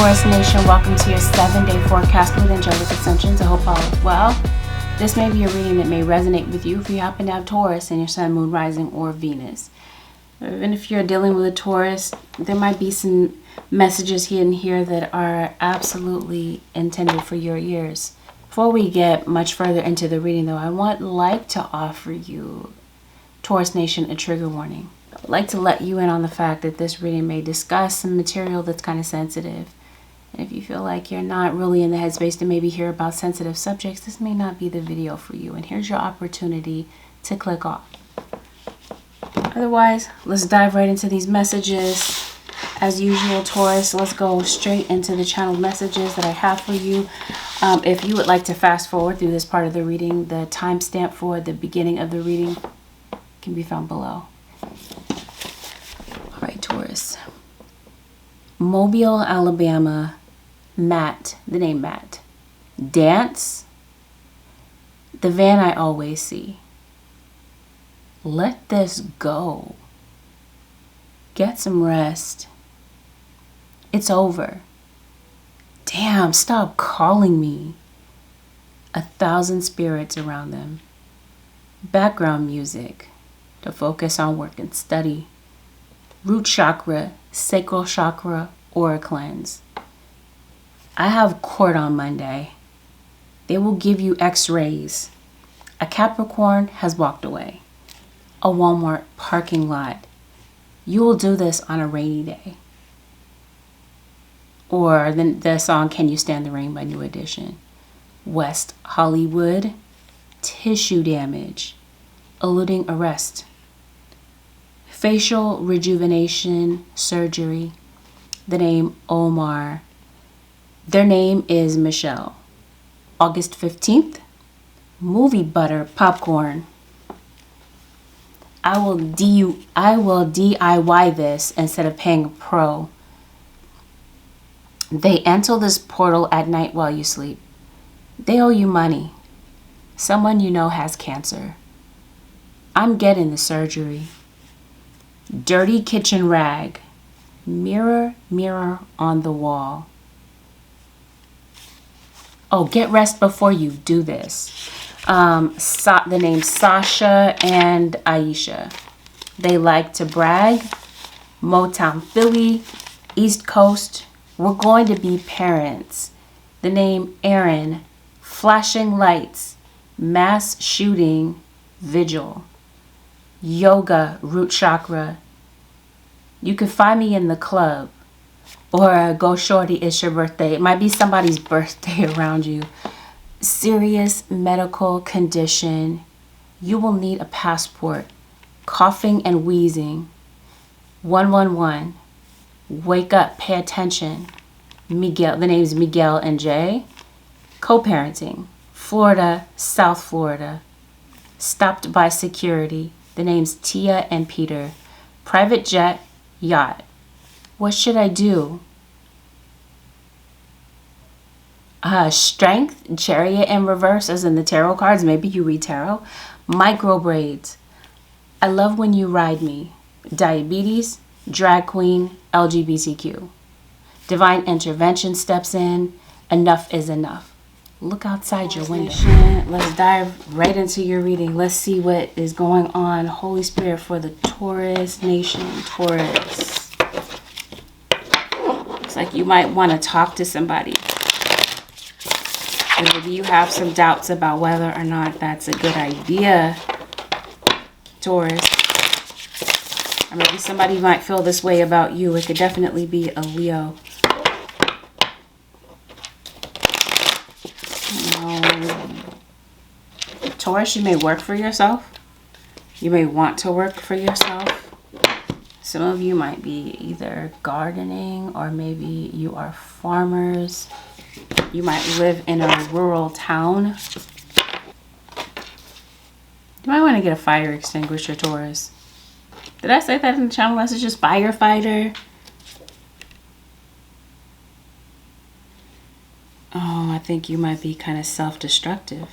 Taurus Nation, welcome to your 7-day forecast with Angelic Ascensions. I hope all is well. This may be a reading that may resonate with you if you happen to have Taurus in your Sun, Moon, Rising, or Venus. Even if you're dealing with a Taurus, there might be some messages hidden here that are absolutely intended for your ears. Before we get much further into the reading, though, I would like to offer you, Taurus Nation, a trigger warning. I would like to let you in on the fact that this reading may discuss some material that's kind of sensitive. And if you feel like you're not really in the headspace to maybe hear about sensitive subjects, this may not be the video for you. And here's your opportunity to click off. Otherwise, let's dive right into these messages. As usual, Taurus, let's go straight into the channeled messages that I have for you. If you would like to fast forward through this part of the reading, the timestamp for the beginning of the reading can be found below. All right, Taurus. Mobile, Alabama. Matt, the name Matt. Dance. The van I always see. Let this go. Get some rest. It's over. Damn, stop calling me. 1,000 spirits around them. Background music to focus on work and study. Root chakra, sacral chakra, aura cleanse. I have court on Monday. They will give you x-rays. A Capricorn has walked away. A Walmart parking lot. You will do this on a rainy day. Or the song Can You Stand the Rain by New Edition. West Hollywood. Tissue damage. Eluding arrest. Facial rejuvenation surgery. The name Omar. Their name is Michelle. August 15th. Movie butter popcorn. I will DIY this instead of paying a pro. They enter this portal at night while you sleep. They owe you money. Someone you know has cancer. I'm getting the surgery. Dirty kitchen rag. Mirror, mirror on the wall. Oh, get rest before you do this. The names Sasha and Aisha. They like to brag. Motown Philly, East Coast. We're going to be parents. The name Aaron. Flashing lights. Mass shooting. Vigil. Yoga, root chakra. You can find me in the club. Or go shorty, it's your birthday. It might be somebody's birthday around you. Serious medical condition. You will need a passport. Coughing and wheezing. 111. Wake up, pay attention. Miguel, the name's Miguel and Jay. Co-parenting. Florida, South Florida. Stopped by security. The name's Tia and Peter. Private jet, yacht. What should I do? Strength, chariot in reverse, as in the tarot cards. Maybe you read tarot. Micro braids. I love when you ride me. Diabetes, drag queen, LGBTQ. Divine intervention steps in. Enough is enough. Look outside your window. Let's dive right into your reading. Let's see what is going on. Holy Spirit for the Taurus Nation. Taurus. Looks like you might want to talk to somebody. And maybe you have some doubts about whether or not that's a good idea, Taurus. Or maybe somebody might feel this way about you. It could definitely be a Leo. Taurus, you may work for yourself. You may want to work for yourself. Some of you might be either gardening or maybe you are farmers. You might live in a rural town. You might want to get a fire extinguisher, Taurus. Did I say that in the channel messages? Firefighter. Oh, I think you might be kind of self-destructive.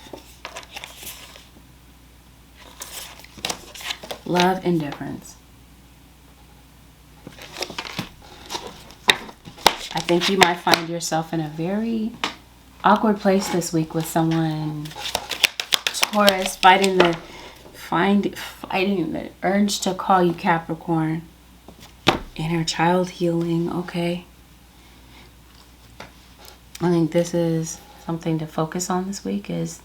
Love, indifference. I think you might find yourself in a very awkward place this week with someone. Taurus, fighting the urge to call you Capricorn. Inner child healing, okay. I think this is something to focus on this week, is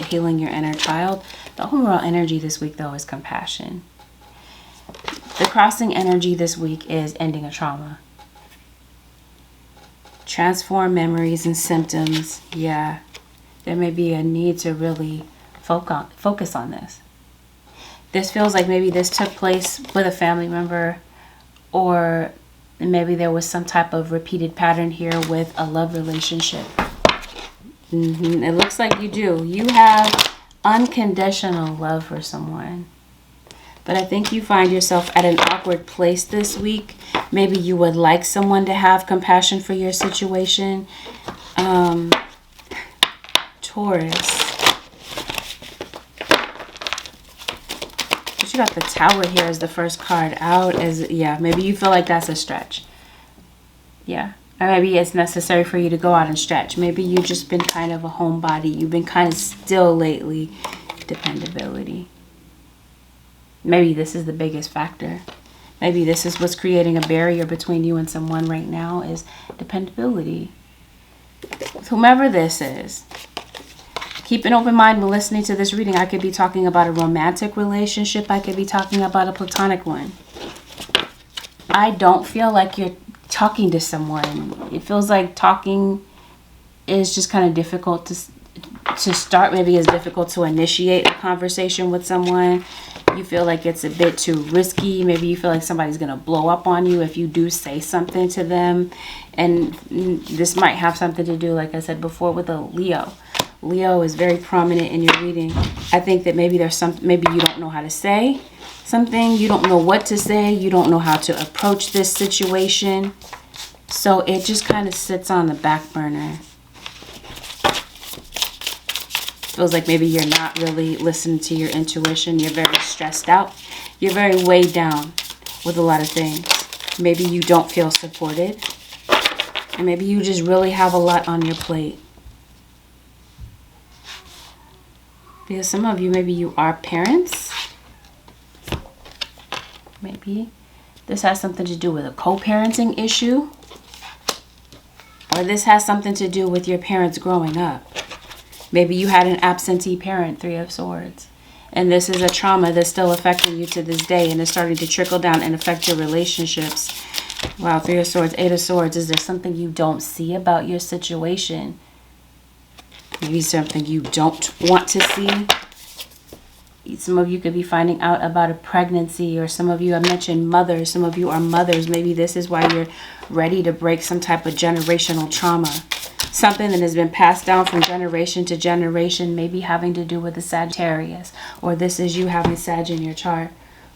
healing your inner child. The overall energy this week, though, is compassion. The crossing energy this week is ending a trauma. Transform memories and symptoms. Yeah, there may be a need to really focus on this. This feels like maybe this took place with a family member, or maybe there was some type of repeated pattern here with a love relationship. It looks like you do. You have unconditional love for someone. But I think you find yourself at an awkward place this week. Maybe you would like someone to have compassion for your situation. Taurus. But you got the Tower here as the first card out. Yeah, maybe you feel like that's a stretch. Yeah. Or maybe it's necessary for you to go out and stretch. Maybe you've just been kind of a homebody. You've been kind of still lately. Dependability. Maybe this is the biggest factor. Maybe this is what's creating a barrier between you and someone right now, is dependability. With whomever this is, keep an open mind when listening to this reading. I could be talking about a romantic relationship. I could be talking about a platonic one. I don't feel like you're talking to someone. It feels like talking is just kind of difficult to start. Maybe it's difficult to initiate a conversation with someone. You feel like it's a bit too risky. Maybe you feel like somebody's going to blow up on you if you do say something to them. And this might have something to do, like I said before, with a Leo. Leo is very prominent in your reading. I think that maybe maybe you don't know how to say something. You don't know what to say. You don't know how to approach this situation. So it just kind of sits on the back burner. Feels like maybe you're not really listening to your intuition. You're very stressed out. You're very weighed down with a lot of things. Maybe you don't feel supported. And maybe you just really have a lot on your plate. Because some of you, maybe you are parents. Maybe this has something to do with a co-parenting issue. Or this has something to do with your parents growing up. Maybe you had an absentee parent, Three of Swords. And this is a trauma that's still affecting you to this day and is starting to trickle down and affect your relationships. Wow, Three of Swords, Eight of Swords. Is there something you don't see about your situation? Maybe something you don't want to see. Some of you could be finding out about a pregnancy, or some of you, I mentioned mothers. Some of you are mothers. Maybe this is why you're ready to break some type of generational trauma. Something that has been passed down from generation to generation, maybe having to do with the Sagittarius, or this is you having Sag in your chart.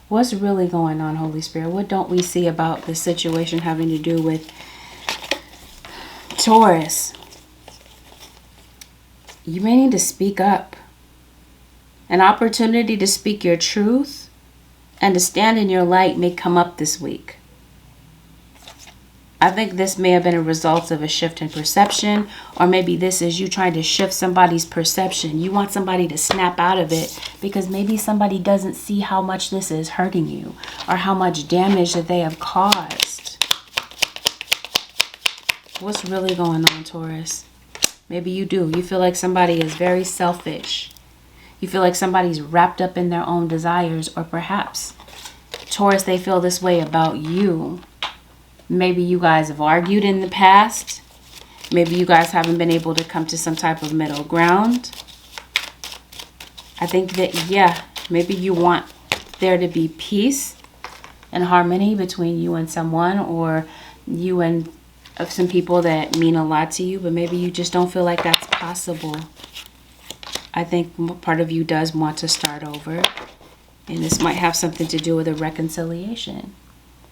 What's really going on, Holy Spirit? What don't we see about the situation having to do with Taurus? You may need to speak up. An opportunity to speak your truth and to stand in your light may come up this week. I think this may have been a result of a shift in perception, or maybe this is you trying to shift somebody's perception. You want somebody to snap out of it because maybe somebody doesn't see how much this is hurting you or how much damage that they have caused. What's really going on, Taurus? Maybe you do. You feel like somebody is very selfish. You feel like somebody's wrapped up in their own desires, or perhaps, Taurus, they feel this way about you. Maybe you guys have argued in the past. Maybe you guys haven't been able to come to some type of middle ground. I think that, yeah, maybe you want there to be peace and harmony between you and someone, or you and some people that mean a lot to you, but maybe you just don't feel like that's possible. I think part of you does want to start over, and this might have something to do with a reconciliation.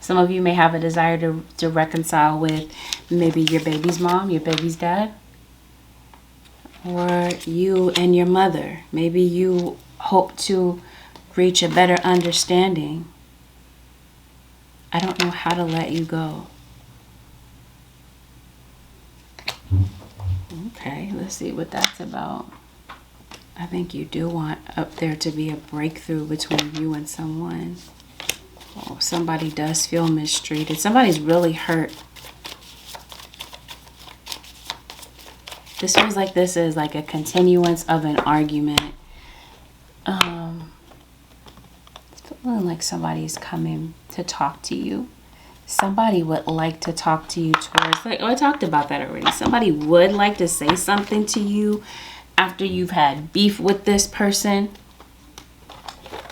Some of you may have a desire to reconcile with maybe your baby's mom, your baby's dad, or you and your mother. Maybe you hope to reach a better understanding. I don't know how to let you go. Okay, let's see what that's about. I think you do want up there to be a breakthrough between you and someone. Oh, somebody does feel mistreated. Somebody's really hurt. This feels like this is like a continuance of an argument. It's feeling like somebody's coming to talk to you. Somebody would like to talk to you, Taurus. Like, oh, I talked about that already. Somebody would like to say something to you after you've had beef with this person.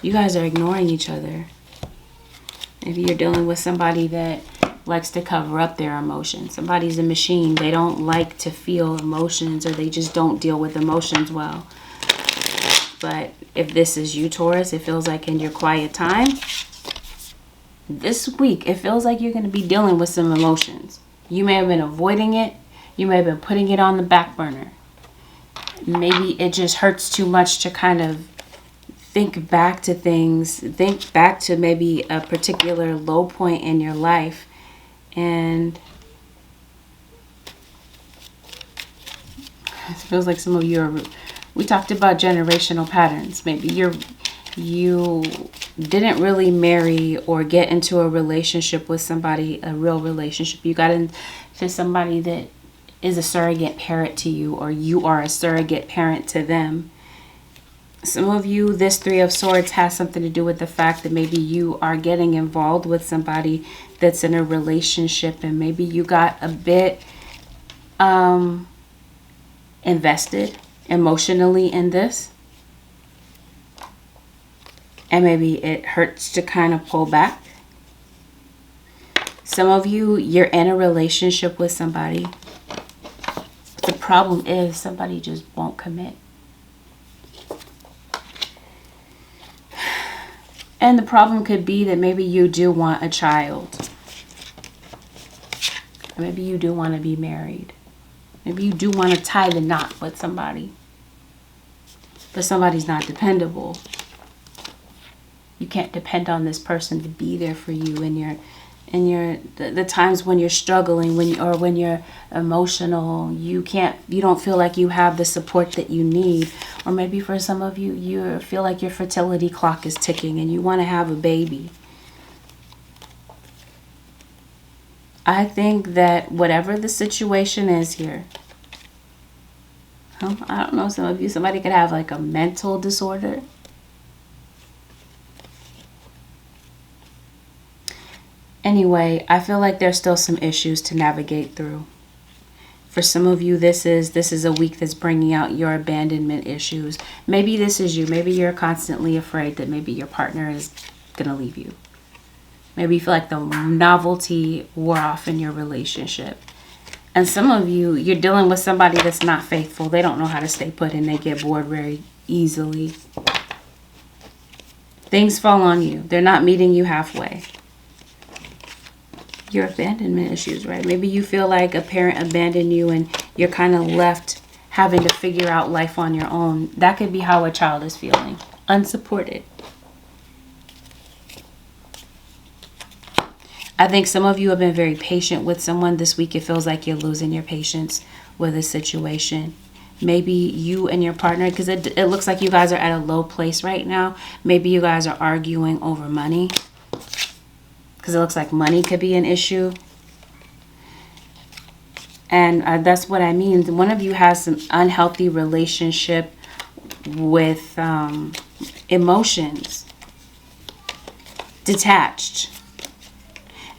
You guys are ignoring each other. If you're dealing with somebody that likes to cover up their emotions. Somebody's a machine. They don't like to feel emotions, or they just don't deal with emotions well. But if this is you, Taurus, it feels like in your quiet time, this week, it feels like you're going to be dealing with some emotions. You may have been avoiding it. You may have been putting it on the back burner. Maybe it just hurts too much to kind of think back to things. Think back to maybe a particular low point in your life. And it feels like some of you are... We talked about generational patterns. Maybe you didn't really marry or get into a relationship with somebody, a real relationship. You got into somebody that is a surrogate parent to you, or you are a surrogate parent to them. Some of you, this Three of Swords has something to do with the fact that maybe you are getting involved with somebody that's in a relationship, and maybe you got a bit invested emotionally in this. And maybe it hurts to kind of pull back. Some of you, you're in a relationship with somebody. The problem is somebody just won't commit. And the problem could be that maybe you do want a child. Or maybe you do want to be married. Maybe you do want to tie the knot with somebody. But somebody's not dependable. You can't depend on this person to be there for you in the times when you're struggling, when you're emotional. You don't feel like you have the support that you need. Or maybe for some of you, you feel like your fertility clock is ticking and you want to have a baby. I think that whatever the situation is here, I don't know, some of you, somebody could have like a mental disorder. Anyway, I feel like there's still some issues to navigate through. For some of you, this is a week that's bringing out your abandonment issues. Maybe this is you. Maybe you're constantly afraid that maybe your partner is going to leave you. Maybe you feel like the novelty wore off in your relationship. And some of you, you're dealing with somebody that's not faithful. They don't know how to stay put and they get bored very easily. Things fall on you. They're not meeting you halfway. Your abandonment issues, right? Maybe you feel like a parent abandoned you and you're kind of left having to figure out life on your own. That could be how a child is feeling. Unsupported. I think some of you have been very patient with someone. This week it feels like you're losing your patience with a situation. Maybe you and your partner, because it looks like you guys are at a low place right now. Maybe you guys are arguing over money, because it looks like money could be an issue. And that's what I mean. One of you has an unhealthy relationship with emotions. Detached.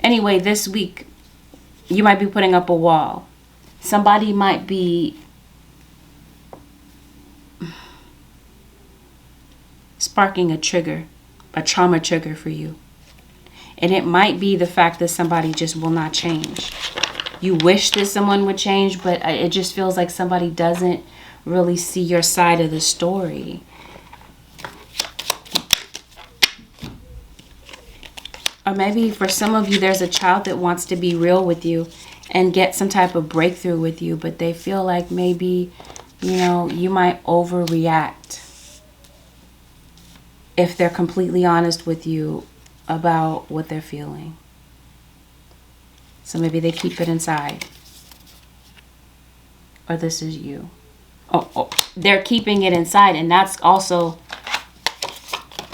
Anyway, this week, you might be putting up a wall. Somebody might be sparking a trigger, a trauma trigger for you. And it might be the fact that somebody just will not change. You wish that someone would change, but it just feels like somebody doesn't really see your side of the story. Or maybe for some of you, there's a child that wants to be real with you and get some type of breakthrough with you, but they feel like maybe, you might overreact if they're completely honest with you about what they're feeling. So maybe they keep it inside. or this is you. Oh, they're keeping it inside, and that's also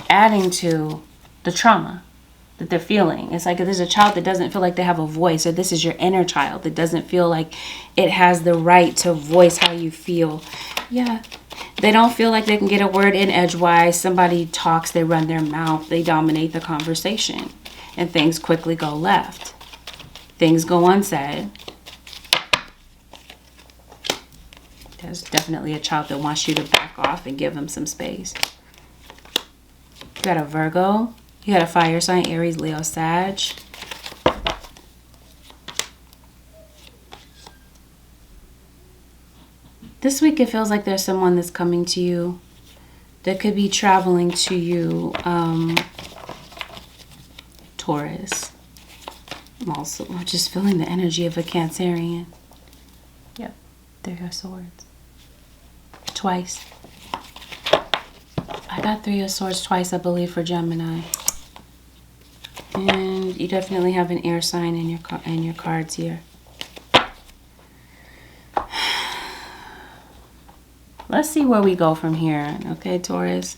adding to the trauma that they're feeling. It's like if there's a child that doesn't feel like they have a voice, or this is your inner child that doesn't feel like it has the right to voice how you feel. Yeah, they don't feel like they can get a word in edgewise. Somebody talks, they run their mouth, they dominate the conversation, and things quickly go left. Things go unsaid. There's definitely a child that wants you to back off and give them some space. You got a Virgo. You got a fire sign, Aries, Leo, Sag. This week it feels like there's someone that's coming to you that could be traveling to you, Taurus. I'm just feeling the energy of a Cancerian. Yep, Three of Swords. Twice. I got Three of Swords twice, I believe, for Gemini. And you definitely have an air sign in your cards here. Let's see where we go from here. Okay, Taurus.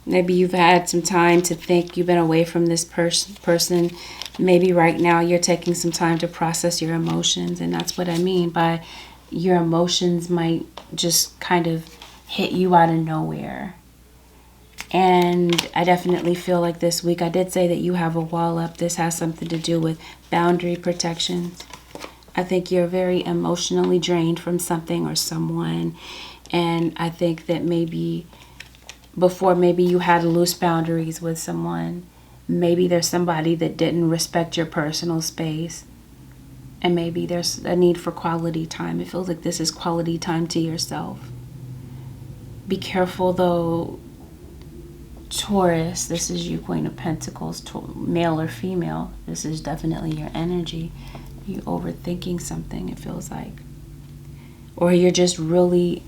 Maybe you've had some time to think. You've been away from this person. Maybe right now you're taking some time to process your emotions. And that's what I mean by your emotions might just kind of hit you out of nowhere. And I definitely feel like this week, I did say that you have a wall up. This has something to do with boundary protections. I think you're very emotionally drained from something or someone. And I think that maybe before, maybe you had loose boundaries with someone. Maybe there's somebody that didn't respect your personal space. And maybe there's a need for quality time. It feels like this is quality time to yourself. Be careful though, Taurus. This is you, Queen of Pentacles, male or female. This is definitely your energy. You overthinking something, it feels like. Or you're just really,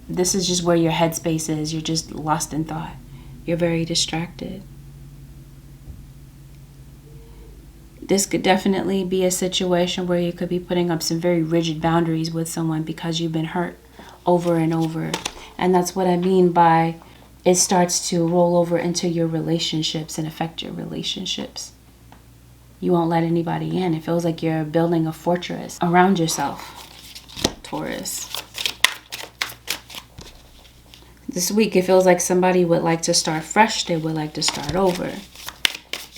this is just where your headspace is. You're just lost in thought. You're very distracted. This could definitely be a situation where you could be putting up some very rigid boundaries with someone because you've been hurt over and over. And that's what I mean by it starts to roll over into your relationships and affect your relationships. You won't let anybody in. It feels like you're building a fortress around yourself, Taurus. This week, it feels like somebody would like to start fresh. They would like to start over.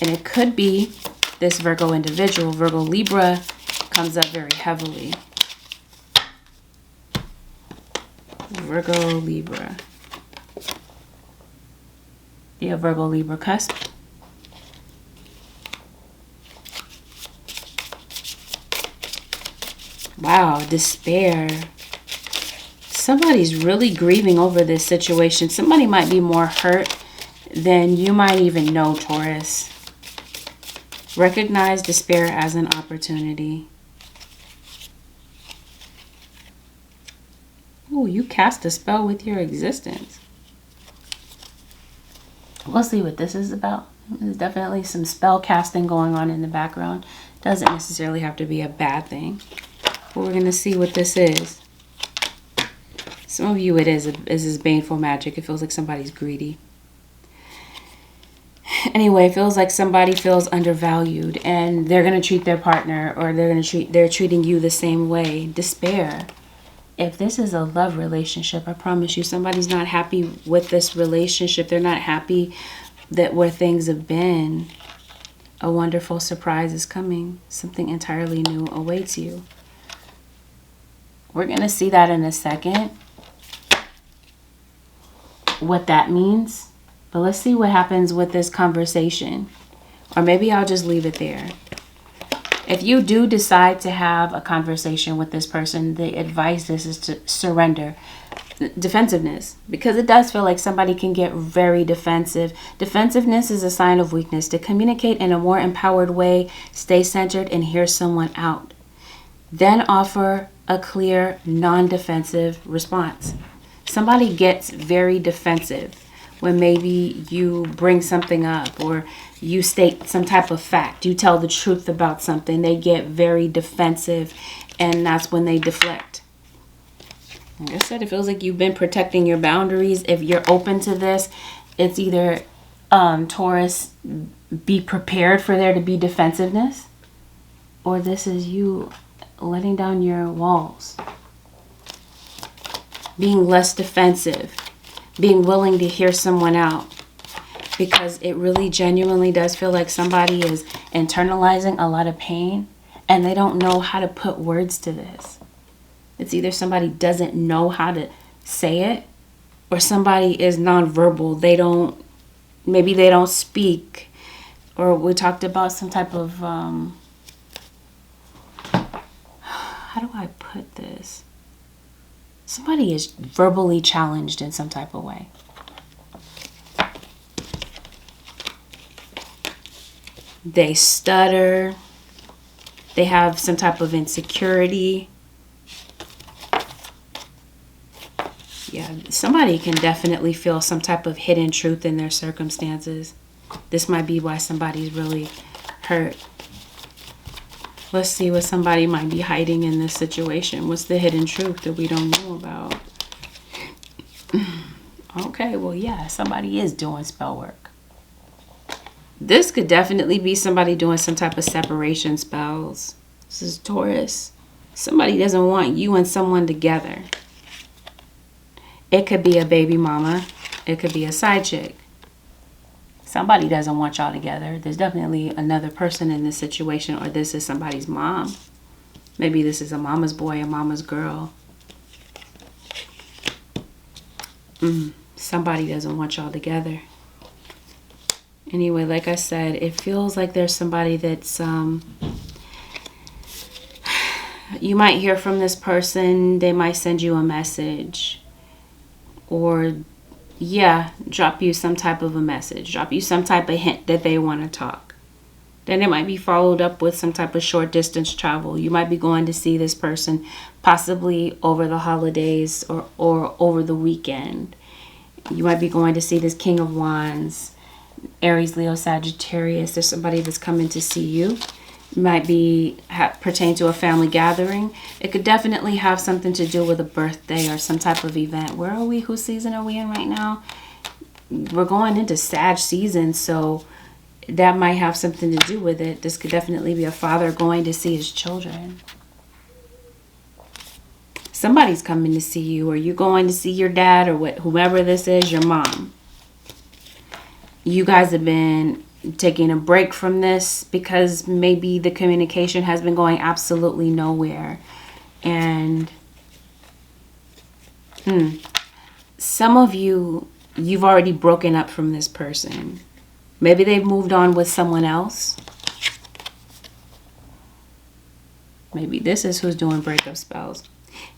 And it could be this Virgo individual. Virgo Libra comes up very heavily. Virgo Libra. Yeah, Virgo Libra cusp. Wow, despair. Somebody's really grieving over this situation. Somebody might be more hurt than you might even know, Taurus. Recognize despair as an opportunity. Ooh, you cast a spell with your existence. We'll see what this is about. There's definitely some spell casting going on in the background. Doesn't necessarily have to be a bad thing. But we're going to see what this is. Some of you it is this baneful magic. It feels like somebody's greedy. Anyway, it feels like somebody feels undervalued and they're going to treat their partner or they're treating you the same way. Despair. If this is a love relationship, I promise you somebody's not happy with this relationship. They're not happy that where things have been. A wonderful surprise is coming. Something entirely new awaits you. We're going to see that in a second. What that means. But let's see what happens with this conversation. Or maybe I'll just leave it there. If you do decide to have a conversation with this person, the advice is to surrender. Defensiveness. Because it does feel like somebody can get very defensive. Defensiveness is a sign of weakness. To communicate in a more empowered way, stay centered and hear someone out. Then offer a clear, non-defensive response. Somebody gets very defensive when maybe you bring something up or you state some type of fact. You tell the truth about something. They get very defensive and that's when they deflect. Like I said, it feels like you've been protecting your boundaries. If you're open to this, it's either Taurus, be prepared for there to be defensiveness, or this is you letting down your walls, being less defensive, being willing to hear someone out, because it really genuinely does feel like somebody is internalizing a lot of pain and they don't know how to put words to this. It's either somebody doesn't know how to say it, or somebody is nonverbal. Maybe they don't speak, or we talked about some type of, how do I put this? Somebody is verbally challenged in some type of way. They stutter. They have some type of insecurity. Yeah, somebody can definitely feel some type of hidden truth in their circumstances. This might be why somebody's really hurt. Let's see what somebody might be hiding in this situation. What's the hidden truth that we don't know about? Okay, well, yeah, somebody is doing spell work. This could definitely be somebody doing some type of separation spells. This is Taurus. Somebody doesn't want you and someone together. It could be a baby mama. It could be a side chick. Somebody doesn't want y'all together. There's definitely another person in this situation, or this is somebody's mom. Maybe this is a mama's boy, a mama's girl. Somebody doesn't want y'all together. Anyway, like I said, it feels like there's somebody that's, you might hear from this person. They might send you a message, or drop you some type of a message, drop you some type of hint that they want to talk. Then it might be followed up with some type of short distance travel. You might be going to see this person possibly over the holidays or over the weekend. You might be going to see this King of Wands, Aries, Leo, Sagittarius. There's somebody that's coming to see you. Might be pertain to a family gathering. It could definitely have something to do with a birthday or some type of event. Where are we? Whose season are we in right now? We're going into Sag season, so that might have something to do with it. This could definitely be a father going to see his children. Somebody's coming to see you, or you're going to see your dad, or whoever this is, your mom. You guys have been taking a break from this because maybe the communication has been going absolutely nowhere. And some of you've already broken up from this person. Maybe they've moved on with someone else. Maybe this is who's doing breakup spells.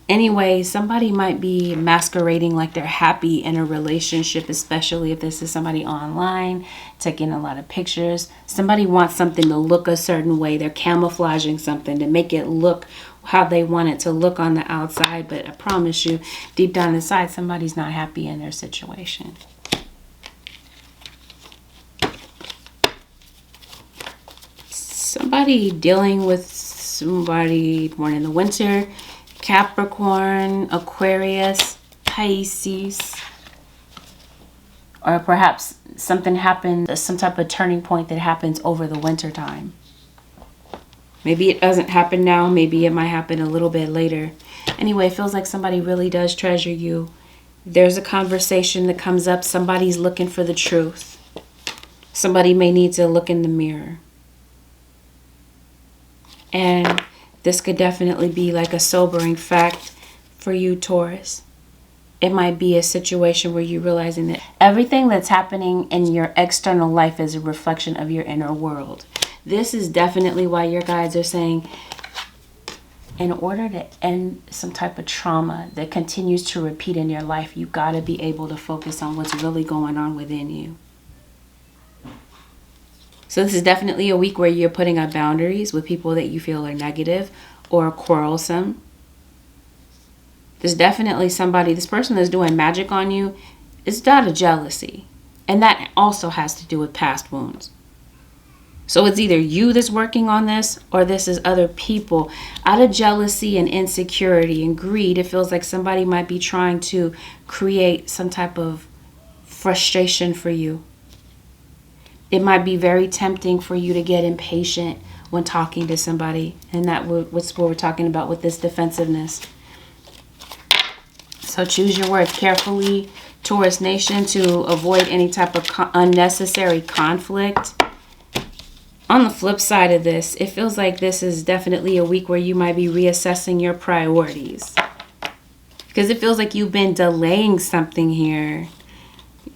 Anyway, somebody might be masquerading like they're happy in a relationship, especially if this is somebody online, taking a lot of pictures. Somebody wants something to look a certain way. They're camouflaging something to make it look how they want it to look on the outside. But I promise you, deep down inside, somebody's not happy in their situation. Somebody dealing with somebody born in the winter, Capricorn, Aquarius, Pisces, or perhaps something happened, some type of turning point that happens over the winter time. Maybe it doesn't happen now. Maybe it might happen a little bit later. Anyway, it feels like somebody really does treasure you. There's a conversation that comes up. Somebody's looking for the truth. Somebody may need to look in the mirror. And this could definitely be like a sobering fact for you, Taurus. It might be a situation where you're realizing that everything that's happening in your external life is a reflection of your inner world. This is definitely why your guides are saying, in order to end some type of trauma that continues to repeat in your life, you got to be able to focus on what's really going on within you. So this is definitely a week where you're putting up boundaries with people that you feel are negative or quarrelsome. There's definitely somebody, this person that's doing magic on you is out of jealousy. And that also has to do with past wounds. So it's either you that's working on this, or this is other people. Out of jealousy and insecurity and greed, it feels like somebody might be trying to create some type of frustration for you. It might be very tempting for you to get impatient when talking to somebody. And that's what we're talking about with this defensiveness. So choose your words carefully, Taurus Nation, to avoid any type of unnecessary conflict. On the flip side of this, it feels like this is definitely a week where you might be reassessing your priorities. Because it feels like you've been delaying something here.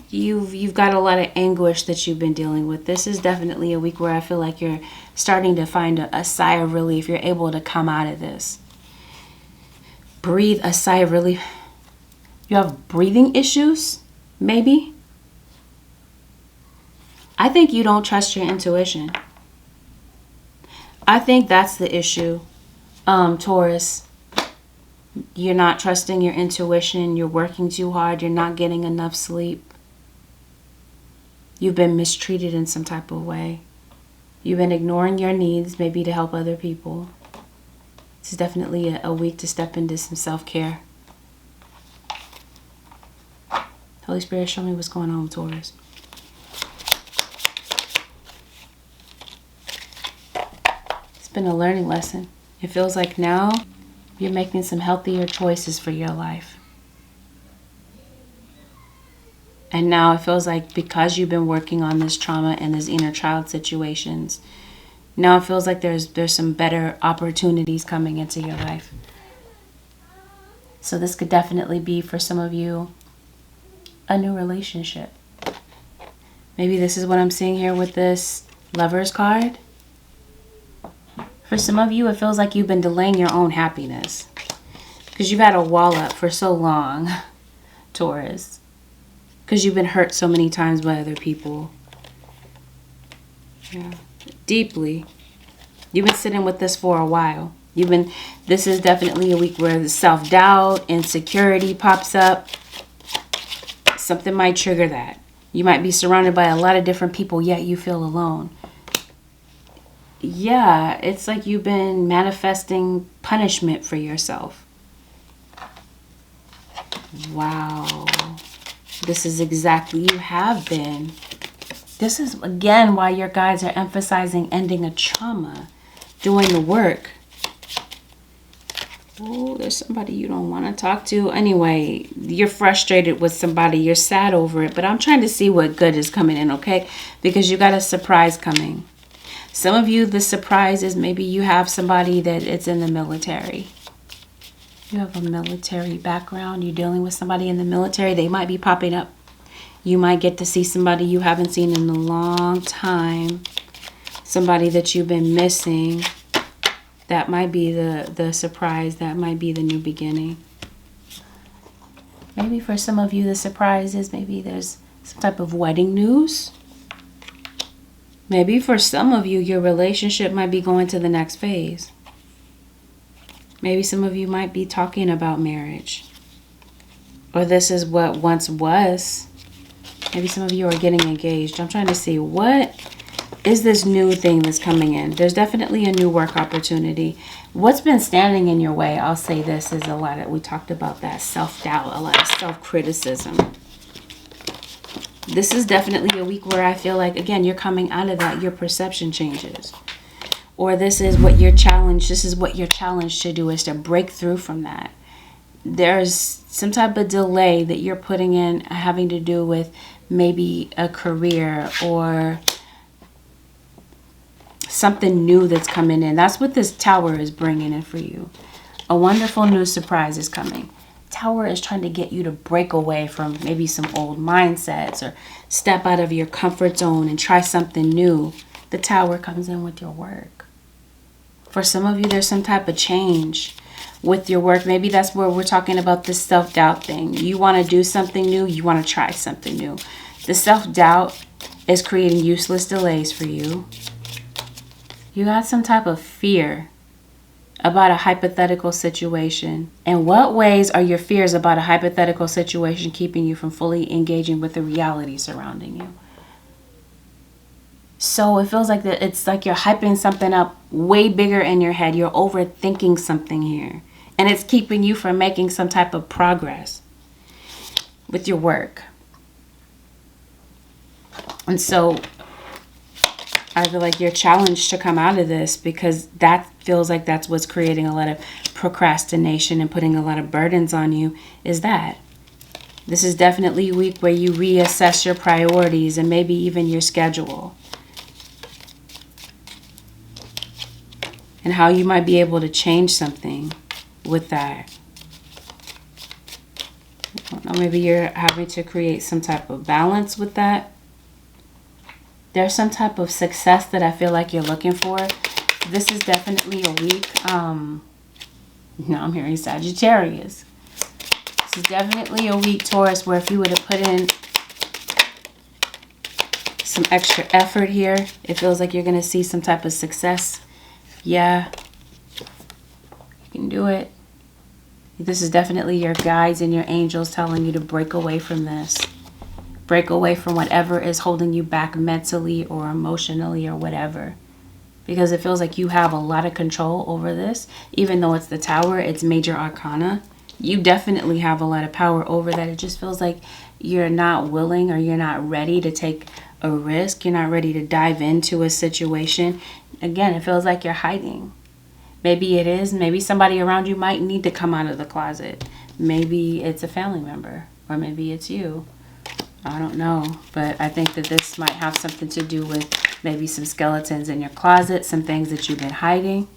You've got a lot of anguish that you've been dealing with. This is definitely a week where I feel like you're starting to find a sigh of relief. You're able to come out of this. Breathe a sigh of relief. You have breathing issues, maybe? I think you don't trust your intuition. I think that's the issue, Taurus. You're not trusting your intuition. You're working too hard. You're not getting enough sleep. You've been mistreated in some type of way. You've been ignoring your needs, maybe to help other people. This is definitely a week to step into some self-care. Holy Spirit, show me what's going on with Taurus. It's been a learning lesson. It feels like now you're making some healthier choices for your life. And now it feels like because you've been working on this trauma and this inner child situations, now it feels like there's some better opportunities coming into your life. So this could definitely be, for some of you, a new relationship. Maybe this is what I'm seeing here with this Lover's card. For some of you, it feels like you've been delaying your own happiness because you've had a wall up for so long, Taurus. Because you've been hurt so many times by other people. Yeah, deeply. You've been sitting with this for a while. This is definitely a week where the self-doubt, insecurity pops up. Something might trigger that. You might be surrounded by a lot of different people, yet you feel alone. Yeah, it's like you've been manifesting punishment for yourself. Wow. This is exactly, you have been. This is, again, why your guides are emphasizing ending a trauma, doing the work. Oh, there's somebody you don't want to talk to. Anyway, you're frustrated with somebody. You're sad over it. But I'm trying to see what good is coming in, okay? Because you got a surprise coming. Some of you, the surprise is maybe you have somebody that it's in the military. You have a military background. You're dealing with somebody in the military. They might be popping up. You might get to see somebody you haven't seen in a long time. Somebody that you've been missing. That might be the surprise. That might be the new beginning. Maybe for some of you, the surprise is maybe there's some type of wedding news. Maybe for some of you, your relationship might be going to the next phase. Maybe some of you might be talking about marriage. Or this is what once was. Maybe some of you are getting engaged. I'm trying to see, what is this new thing that's coming in? There's definitely a new work opportunity. What's been standing in your way, I'll say this, is a lot of, we talked about that self-doubt, a lot of self-criticism. This is definitely a week where I feel like, again, you're coming out of that, your perception changes. Or this is what you're challenged to do, is to break through from that. There's some type of delay that you're putting in having to do with maybe a career or something new that's coming in. That's what this Tower is bringing in for you. A wonderful new surprise is coming. Tower is trying to get you to break away from maybe some old mindsets or step out of your comfort zone and try something new. The Tower comes in with your work. For some of you, there's some type of change with your work. Maybe that's where we're talking about this self-doubt thing. You want to do something new. You want to try something new. The self-doubt is creating useless delays for you. You got some type of fear about a hypothetical situation. In what ways are your fears about a hypothetical situation keeping you from fully engaging with the reality surrounding you? So it feels like that it's like you're hyping something up way bigger in your head. You're overthinking something here. And it's keeping you from making some type of progress with your work. And so I feel like you're challenged to come out of this, because that feels like that's what's creating a lot of procrastination and putting a lot of burdens on you, is that. This is definitely a week where you reassess your priorities and maybe even your schedule. And how you might be able to change something with that. I don't know, maybe you're having to create some type of balance with that. There's some type of success that I feel like you're looking for. This is definitely a week. Now I'm hearing Sagittarius. This is definitely a week, Taurus, where if you would have put in some extra effort here, it feels like you're going to see some type of success. Yeah, you can do it. This is definitely your guides and your angels telling you to break away from this. Break away from whatever is holding you back mentally or emotionally or whatever. Because it feels like you have a lot of control over this. Even though it's the Tower, it's major arcana. You definitely have a lot of power over that. It just feels like you're not willing, or you're not ready to take a risk. You're not ready to dive into a situation. Again, it feels like you're hiding. Maybe it is. Maybe somebody around you might need to come out of the closet. Maybe it's a family member, or maybe it's you. I don't know. But I think that this might have something to do with maybe some skeletons in your closet, some things that you've been hiding.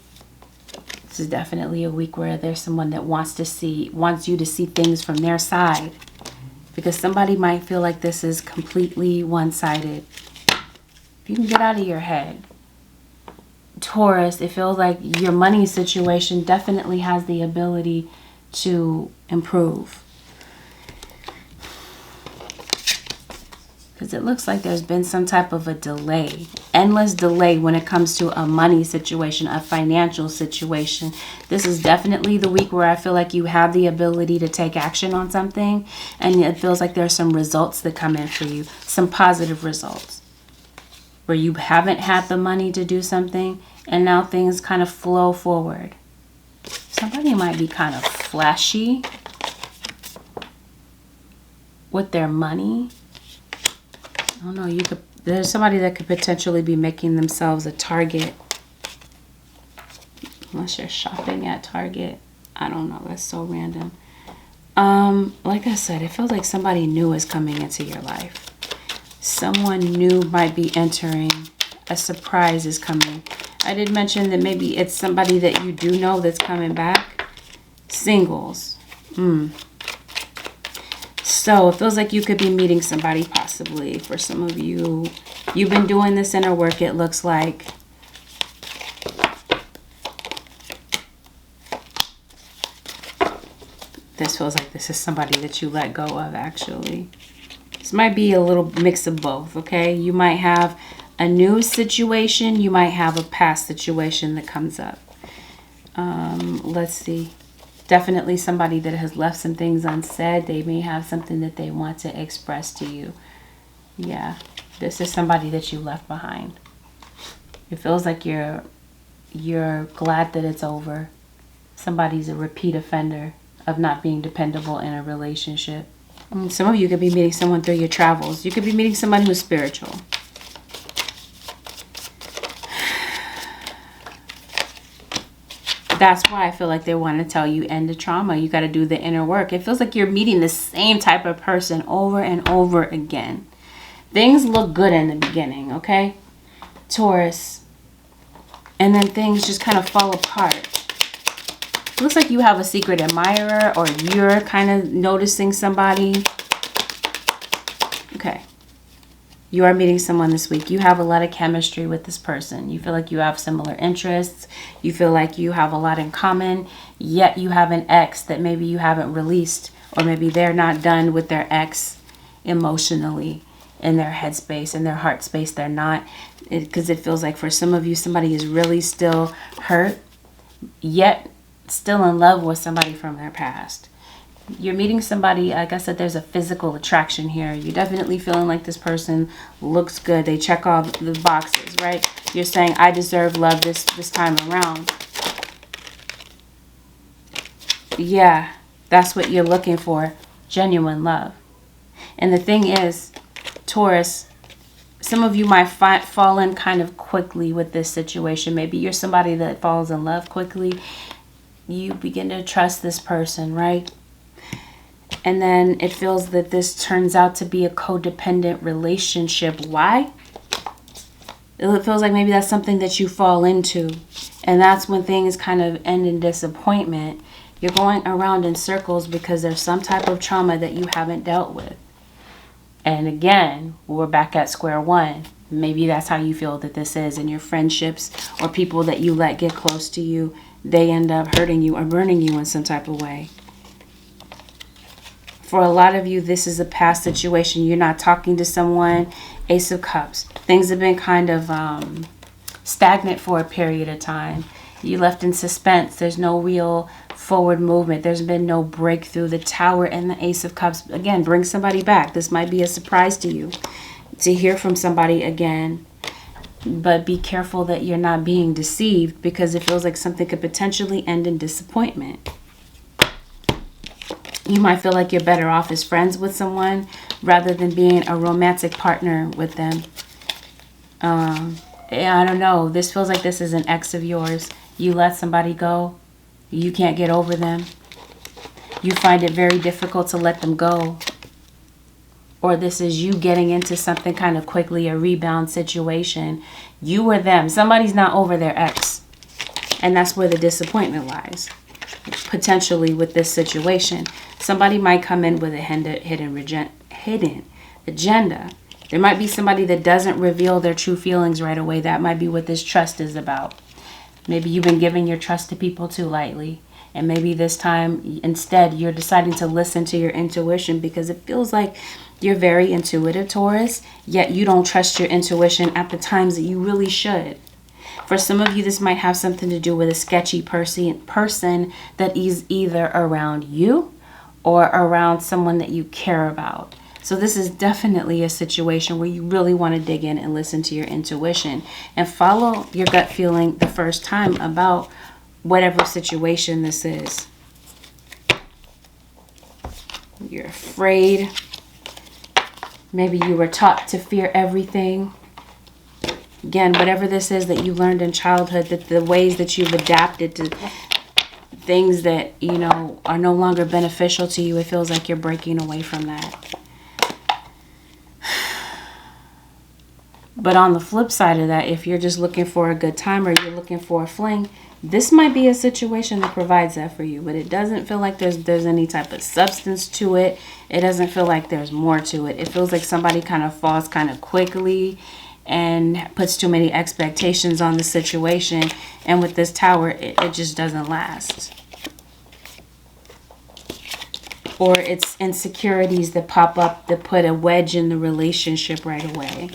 This is definitely a week where there's someone that wants you to see things from their side. Because somebody might feel like this is completely one-sided. If you can get out of your head. Taurus, it feels like your money situation definitely has the ability to improve. Because it looks like there's been some type of a delay. Endless delay when it comes to a money situation, a financial situation. This is definitely the week where I feel like you have the ability to take action on something. And it feels like there's some results that come in for you. Some positive results. Where you haven't had the money to do something, and now things kind of flow forward. Somebody might be kind of flashy with their money. I don't know, there's somebody that could potentially be making themselves a target. Unless you're shopping at Target. I don't know, that's so random. Like I said, it feels like somebody new is coming into your life. Someone new might be entering. A surprise is coming. I did mention that maybe it's somebody that you do know that's coming back. Singles. So it feels like you could be meeting somebody possibly. For some of you, you've been doing this inner work, it looks like. This feels like this is somebody that you let go of, actually. This might be a little mix of both, okay? You might have a new situation. You might have a past situation that comes up. Let's see. Definitely somebody that has left some things unsaid. They may have something that they want to express to you. Yeah, this is somebody that you left behind. It feels like you're glad that it's over. Somebody's a repeat offender of not being dependable in a relationship. Some of you could be meeting someone through your travels. You could be meeting someone who's spiritual. That's why I feel like they want to tell you end the trauma. You got to do the inner work. It feels like you're meeting the same type of person over and over again. Things look good in the beginning, okay? Taurus. And then things just kind of fall apart. It looks like you have a secret admirer, or you're kind of noticing somebody. Okay. You are meeting someone this week. You have a lot of chemistry with this person. You feel like you have similar interests. You feel like you have a lot in common. Yet you have an ex that maybe you haven't released. Or maybe they're not done with their ex emotionally. In their headspace, in their heart space. They're not. Because it feels like for some of you, somebody is really still hurt. Yet still in love with somebody from their past. You're meeting somebody, like I said, there's a physical attraction here. You're definitely feeling like this person looks good. They check all the boxes, right? You're saying, I deserve love this time around. Yeah, that's what you're looking for. Genuine love. And the thing is, Taurus, some of you might fall in kind of quickly with this situation. Maybe you're somebody that falls in love quickly. You begin to trust this person, right? And then it feels that this turns out to be a codependent relationship. Why? It feels like maybe that's something that you fall into. And that's when things kind of end in disappointment. You're going around in circles because there's some type of trauma that you haven't dealt with. And again, we're back at square one. Maybe that's how you feel that this is. And your friendships or people that you let get close to you, they end up hurting you or burning you in some type of way. For a lot of you, this is a past situation. You're not talking to someone. Ace of Cups. Things have been kind of stagnant for a period of time. You left in suspense. There's no real forward movement. There's been no breakthrough. The Tower and the Ace of Cups, again, bring somebody back. This might be a surprise to you to hear from somebody again. But be careful that you're not being deceived, because it feels like something could potentially end in disappointment. You might feel like you're better off as friends with someone rather than being a romantic partner with them. I don't know. This feels like this is an ex of yours. You let somebody go. You can't get over them. You find it very difficult to let them go. Or this is you getting into something kind of quickly, a rebound situation. You or them. Somebody's not over their ex. And that's where the disappointment lies. Potentially with this situation. Somebody might come in with a hidden agenda. There might be somebody that doesn't reveal their true feelings right away. That might be what this trust is about. Maybe you've been giving your trust to people too lightly. And maybe this time, instead, you're deciding to listen to your intuition, because it feels like you're very intuitive, Taurus, yet you don't trust your intuition at the times that you really should. For some of you, this might have something to do with a sketchy person that is either around you or around someone that you care about. So this is definitely a situation where you really want to dig in and listen to your intuition and follow your gut feeling the first time about whatever situation this is. You're afraid. Maybe you were taught to fear everything. Again, whatever this is that you learned in childhood, that the ways that you've adapted to things that, you know, are no longer beneficial to you, it feels like you're breaking away from that. But on the flip side of that, if you're just looking for a good time or you're looking for a fling, this might be a situation that provides that for you. But it doesn't feel like there's any type of substance to it. It doesn't feel like there's more to it. It feels like somebody kind of falls kind of quickly and puts too many expectations on the situation. And with this Tower, it just doesn't last. Or it's insecurities that pop up that put a wedge in the relationship right away.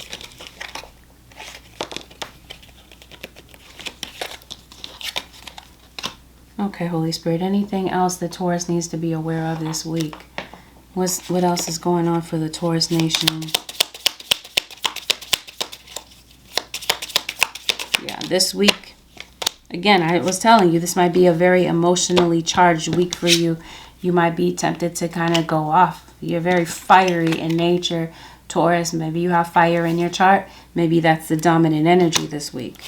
Okay, Holy Spirit, anything else that Taurus needs to be aware of this week? What else is going on for the Taurus nation? Yeah, this week, again, I was telling you, this might be a very emotionally charged week for you. You might be tempted to kind of go off. You're very fiery in nature, Taurus. Maybe you have fire in your chart. Maybe that's the dominant energy this week.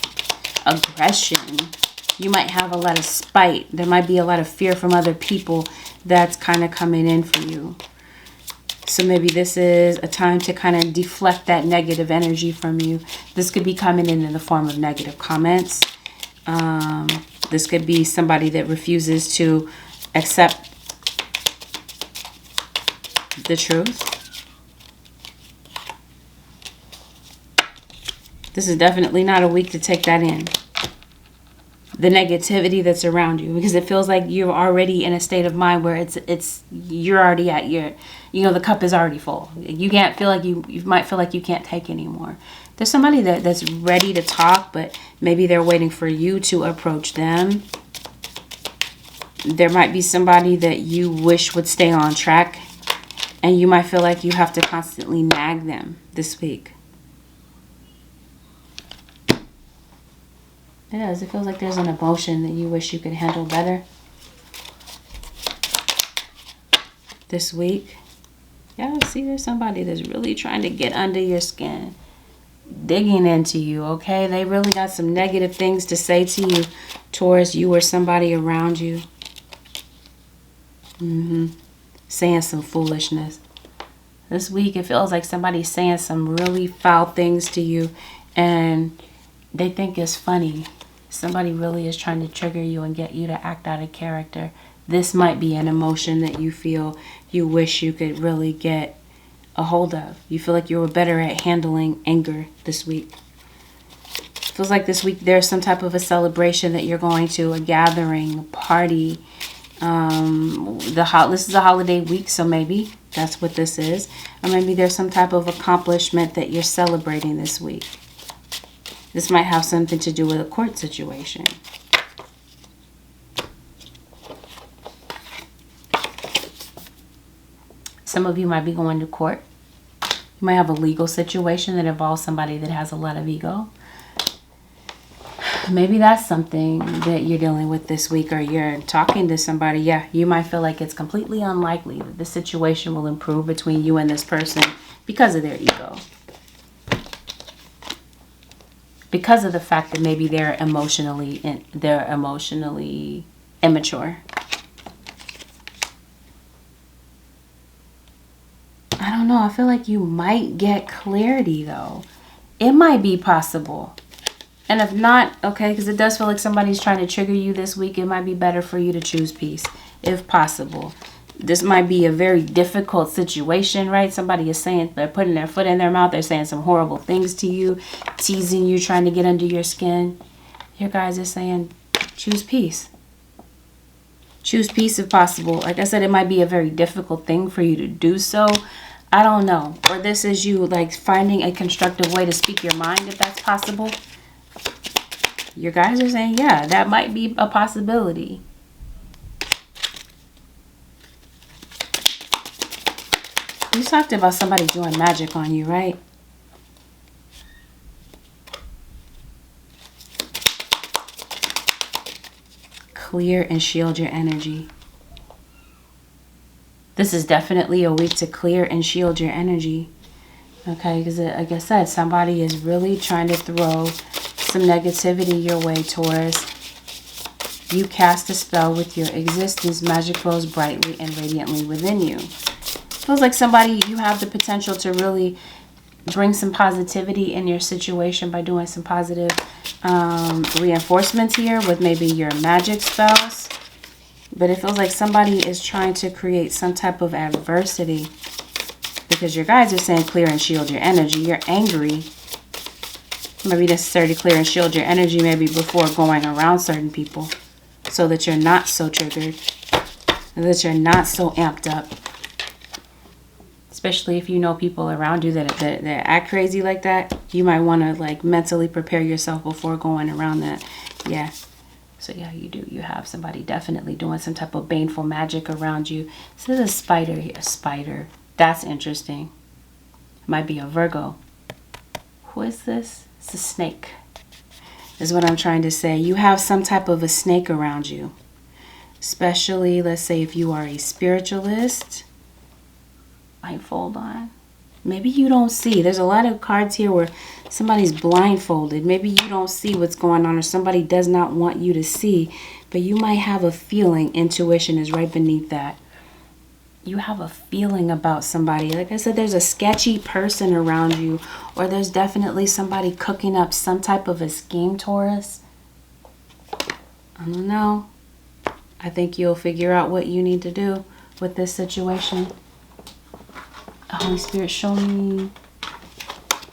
Aggression. You might have a lot of spite. There might be a lot of fear from other people that's kind of coming in for you. So maybe this is a time to kind of deflect that negative energy from you. This could be coming in the form of negative comments. This could be somebody that refuses to accept the truth. This is definitely not a week to take that in. The negativity that's around you, because it feels like you're already in a state of mind where you're already at your, the cup is already full. You can't feel like you might feel like you can't take anymore. There's somebody that's ready to talk, but maybe they're waiting for you to approach them. There might be somebody that you wish would stay on track, and you might feel like you have to constantly nag them this week. It does. It feels like there's an emotion that you wish you could handle better this week. Yeah, see, there's somebody that's really trying to get under your skin, digging into you, okay? They really got some negative things to say to you, Taurus, you or somebody around you. Saying some foolishness. This week, it feels like somebody's saying some really foul things to you, and they think it's funny. Somebody really is trying to trigger you and get you to act out of character. This might be an emotion that you feel you wish you could really get a hold of. You feel like you were better at handling anger this week. Feels like this week there's some type of a celebration that you're going to, a gathering, a party. This is a holiday week, so maybe that's what this is. Or maybe there's some type of accomplishment that you're celebrating this week. This might have something to do with a court situation. Some of you might be going to court. You might have a legal situation that involves somebody that has a lot of ego. Maybe that's something that you're dealing with this week, or you're talking to somebody. Yeah, you might feel like it's completely unlikely that the situation will improve between you and this person because of their ego. Because of the fact that maybe they're emotionally immature. I don't know. I feel like you might get clarity, though. It might be possible. And if not, okay, because it does feel like somebody's trying to trigger you this week, it might be better for you to choose peace, if possible. This might be a very difficult situation, right? Somebody is saying, they're putting their foot in their mouth. They're saying some horrible things to you, teasing you, trying to get under your skin. Your guys are saying, choose peace. Choose peace if possible. Like I said, it might be a very difficult thing for you to do so. I don't know. Or this is you like finding a constructive way to speak your mind, if that's possible. Your guys are saying, yeah, that might be a possibility. You talked about somebody doing magic on you, right? Clear and shield your energy. This is definitely a week to clear and shield your energy. Okay, because like I said, somebody is really trying to throw some negativity your way, Taurus. You cast a spell with your existence. Magic flows brightly and radiantly within you. Feels like somebody, you have the potential to really bring some positivity in your situation by doing some positive reinforcements here with maybe your magic spells. But it feels like somebody is trying to create some type of adversity, because your guides are saying clear and shield your energy. You're angry. Maybe necessary to clear and shield your energy maybe before going around certain people, so that you're not so triggered, and that you're not so amped up. Especially if you know people around you that act crazy like that, you might want to like mentally prepare yourself before going around that. Yeah. So yeah, you do. You have somebody definitely doing some type of baneful magic around you. So there's a spider here. A spider. That's interesting. Might be a Virgo. Who is this? It's a snake. Is what I'm trying to say. You have some type of a snake around you. Especially, let's say if you are a spiritualist. Blindfold on. Maybe you don't see. There's a lot of cards here where somebody's blindfolded. Maybe you don't see what's going on, or somebody does not want you to see. But you might have a feeling. Intuition is right beneath that. You have a feeling about somebody. Like I said, there's a sketchy person around you, or there's definitely somebody cooking up some type of a scheme, Taurus. I don't know. I think you'll figure out what you need to do with this situation. Holy Spirit, show me,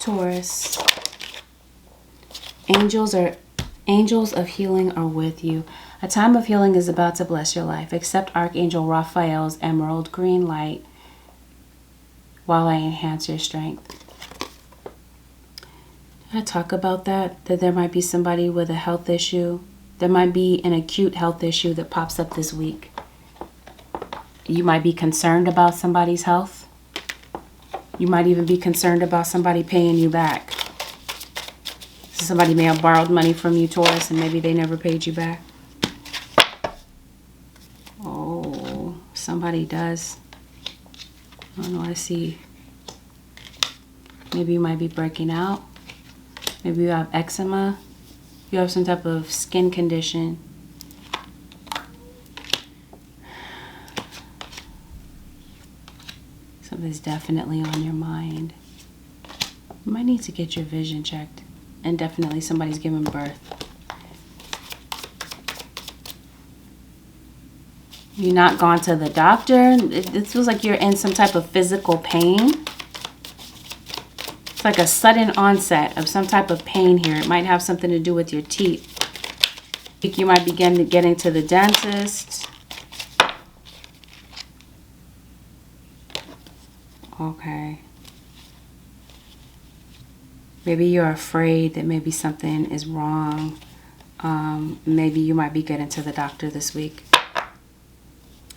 Taurus. Angels of healing are with you. A time of healing is about to bless your life. Accept Archangel Raphael's emerald green light while I enhance your strength. Did I talk about that? That there might be somebody with a health issue There might be an acute health issue that pops up this week. You might be concerned about somebody's health. You might even be concerned about somebody paying you back. So somebody may have borrowed money from you, Taurus, and maybe they never paid you back. Oh, somebody does. I don't know, I see. Maybe you might be breaking out. Maybe you have eczema. You have some type of skin condition. Something's definitely on your mind. You might need to get your vision checked. And definitely somebody's giving birth. You're not gone to the doctor. It feels like you're in some type of physical pain. It's like a sudden onset of some type of pain here. It might have something to do with your teeth. I think you might be getting to the dentist. Okay. Maybe you're afraid that maybe something is wrong. Maybe you might be getting to the doctor this week.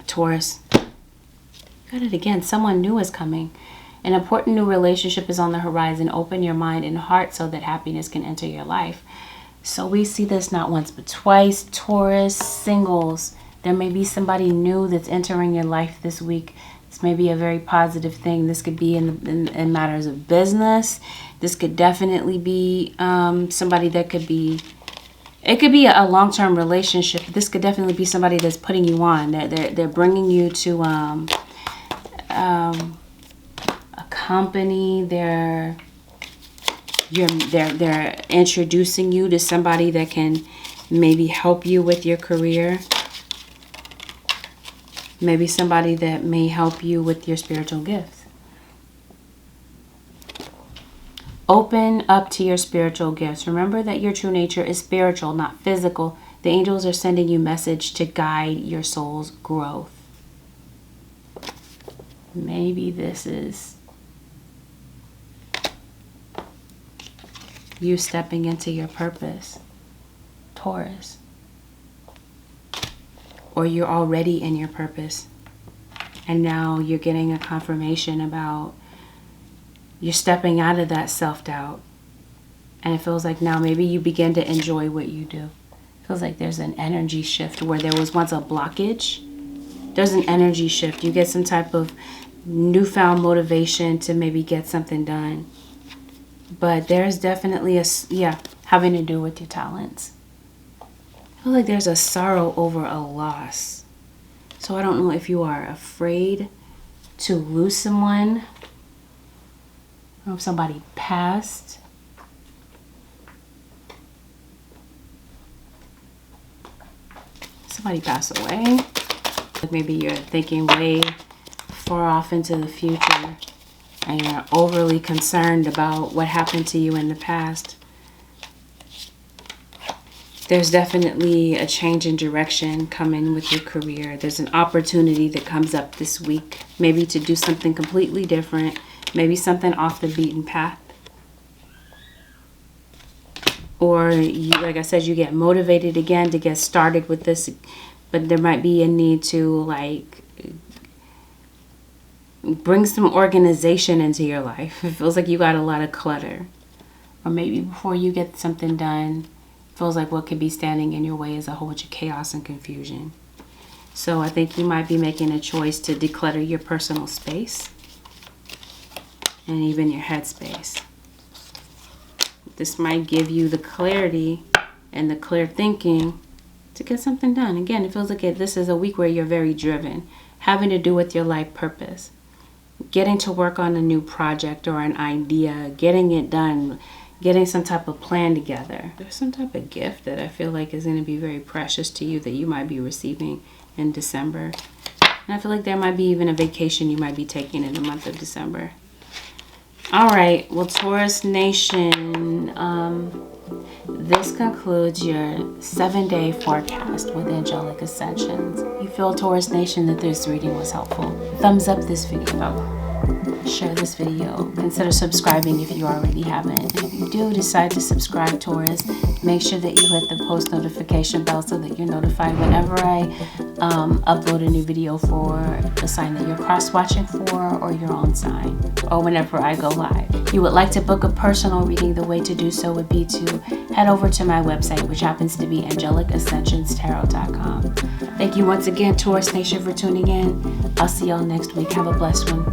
Taurus. Got it again. Someone new is coming. An important new relationship is on the horizon. Open your mind and heart so that happiness can enter your life. So we see this not once but twice. Taurus, singles. There may be somebody new that's entering your life this week. This may be a very positive thing. This could be in matters of business. This could definitely be somebody that could be... It could be a long-term relationship. This could definitely be somebody that's putting you on. They're bringing you to a company. They're introducing you to somebody that can maybe help you with your career. Maybe somebody that may help you with your spiritual gifts. Open up to your spiritual gifts. Remember that your true nature is spiritual, not physical. The angels are sending you a message to guide your soul's growth. Maybe this is you stepping into your purpose, Taurus. Or you're already in your purpose. And now you're getting a confirmation about you're stepping out of that self-doubt. And it feels like now maybe you begin to enjoy what you do. It feels like there's an energy shift where there was once a blockage. There's an energy shift. You get some type of newfound motivation to maybe get something done. But there's definitely having to do with your talents. I feel like there's a sorrow over a loss. So I don't know if you are afraid to lose someone. Or if somebody passed. Somebody passed away. Maybe you're thinking way far off into the future. And you're overly concerned about what happened to you in the past. There's definitely a change in direction coming with your career. There's an opportunity that comes up this week. Maybe to do something completely different. Maybe something off the beaten path. Or, like I said, you get motivated again to get started with this. But there might be a need to, bring some organization into your life. It feels like you got a lot of clutter. Or maybe before you get something done, it feels like what could be standing in your way is a whole bunch of chaos and confusion. So I think you might be making a choice to declutter your personal space. And even your headspace. This might give you the clarity and the clear thinking to get something done. Again, it feels like this is a week where you're very driven. Having to do with your life purpose. Getting to work on a new project or an idea. Getting it done. Getting some type of plan together. There's some type of gift that I feel like is going to be very precious to you that you might be receiving in December. And I feel like there might be even a vacation you might be taking in the month of December. All right, well, Taurus Nation, this concludes your 7-day forecast with Angelic Ascensions. If you feel, Taurus Nation, that this reading was helpful, thumbs up this video. share this video. Consider subscribing if you already haven't. And if you do decide to subscribe, Taurus, make sure that you hit the post notification bell so that you're notified whenever I upload a new video for the sign that you're cross-watching for, or your own sign, or whenever I go live. If you would like to book a personal reading, the way to do so would be to head over to my website, which happens to be AngelicAscensionsTarot.com. Thank you once again, Taurus Nation, for tuning in. I'll see y'all next week. Have a blessed one.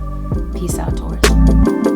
Peace out, Taurus.